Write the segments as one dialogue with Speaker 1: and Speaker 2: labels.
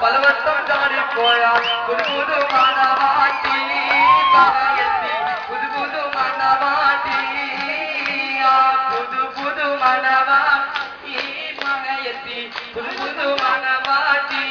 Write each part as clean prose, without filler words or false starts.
Speaker 1: പലവട്ടം ചാടിപ്പോയ പുതു മണവാട്ടി പറയെത്തി പുതു മണവാട്ടി പുതു മണവാട്ടി പറയെത്തി പുതു മണവാട്ടി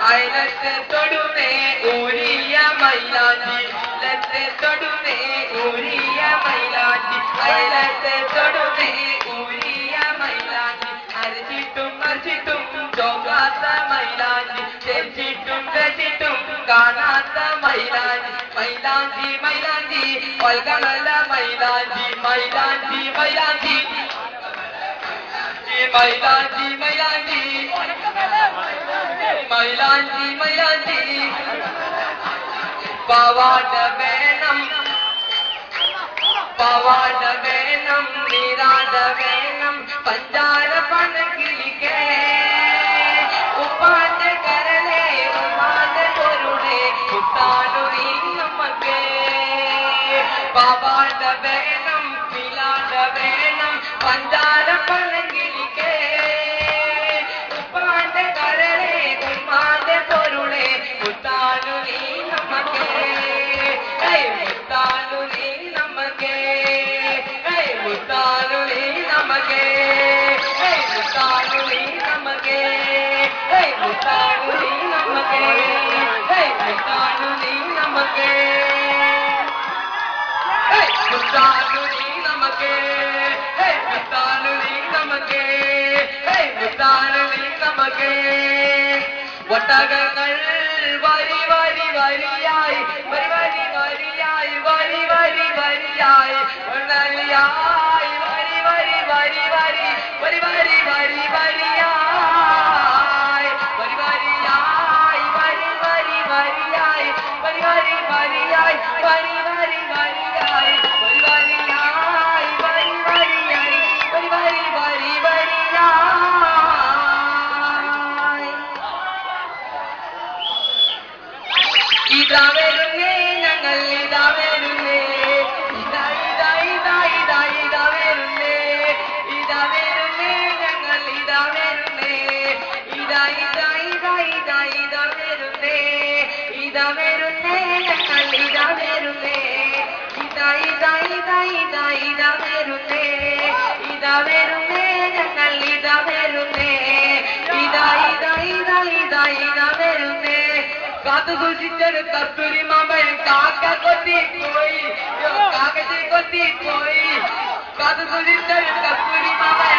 Speaker 1: അയലത്തെ തൊടുമേ ഊരിയ മൈലാഞ്ചി ലത്തെ തൊടുമേ ഊരിയ മൈലാഞ്ചി അയലത്തെ തൊടുമേ ഊരിയ മൈലാഞ്ചി അരച്ചിട്ടും മറിച്ചിട്ടും ചോക്കാത്ത മൈലാഞ്ചി തെച്ചിട്ടും വെച്ചിട്ടും കാണാത്ത മൈലാഞ്ചി മൈലാഞ്ചി മൈലാഞ്ചി ഒൽകമല്ല മൈലാഞ്ചി മൈലാഞ്ചി മൈലാഞ്ചി മൈലാഞ്ചി മൈലാഞ്ചി മൈലാഞ്ചി മൈലാഞ്ചി പവാട വേണം നീരാട വേണം പഞ്ചാര പണക്കിളിക്കേ ഉപ്പാന്റെ കരളെ ഉമ്മാന്റെ പൊരുളെ കുത്താനു നീ നമ്മക്കേ പവാട വേണം നീരാട വേണം പഞ്ചാര പണക്കിളിക്കേ ഉപ്പാന്റെ കരളെ ഉമ്മാന്റെ പൊരുളെ കുത്താനു നീ നമ്മക്കേ മുത്താനു നീ നമ്മക്കേ മുത്താനു നീ നമ്മക്കേ മുത്താനു നീ നമ്മക്കേ മുത്താനു നീ നമ്മക്കേ മുത്താനു നീ നമ്മക്കേ മുത്താനു നീ നമ്മക്കേ മുത്താനു നീ നമ്മക്കേ മുത്താനു നീ നമ്മക്കേ ഒട്ടകങ്ങൾ വരി വരി വരിയായി വരി വരി വരിയായി വരി വരി വരിയായി വരിയായി വരി വരി വരി വരി വരി വരി വരി വരിയായി വരി വരിയായി വരി വരി വരിയായി വരി വരി വരിയായി വരി വരി വരിയായി വരി വരിയായി വരി വരിയായി വരി വരി വരി വരിയായി ഇതാ വരുന്നേ ഞങ്ങൾ ഇതാ വരുന്നേ ഇതാ ഇതാ ഇതാ ഇതാ ഇതാ വരുന്നേ ഇതാ വരുന്നേ ഞങ്ങൾ ഇതാ വരുന്നേ ഇതാ ഇതാ ഇതാ ഇതാ ഇതാ വരുന്നേ ഇതാ വരുന്നേ ഞങ്ങൾ ഇതാ വരുന്നേ ഇതാ ഇതാ ഇതാ ഇതാ ഇതാ വരുന്നേ ഇതാ വരുന്നേ ഞങ്ങൾ ഇതാ വരുന്നേ ഇതാ ഇതാ ഇതാ ഇതാ ഇതാ വരുന്നേ കാത്തു സൂക്ഷിച്ചൊരു കസ്തൂരി മാമ്പഴം കാക്ക കൊത്തിപ്പോയി കാക്കച്ചി കൊത്തിപ്പോയി കാത്തു സൂക്ഷിച്ചൊരു കസ്തൂരി മാമ്പഴം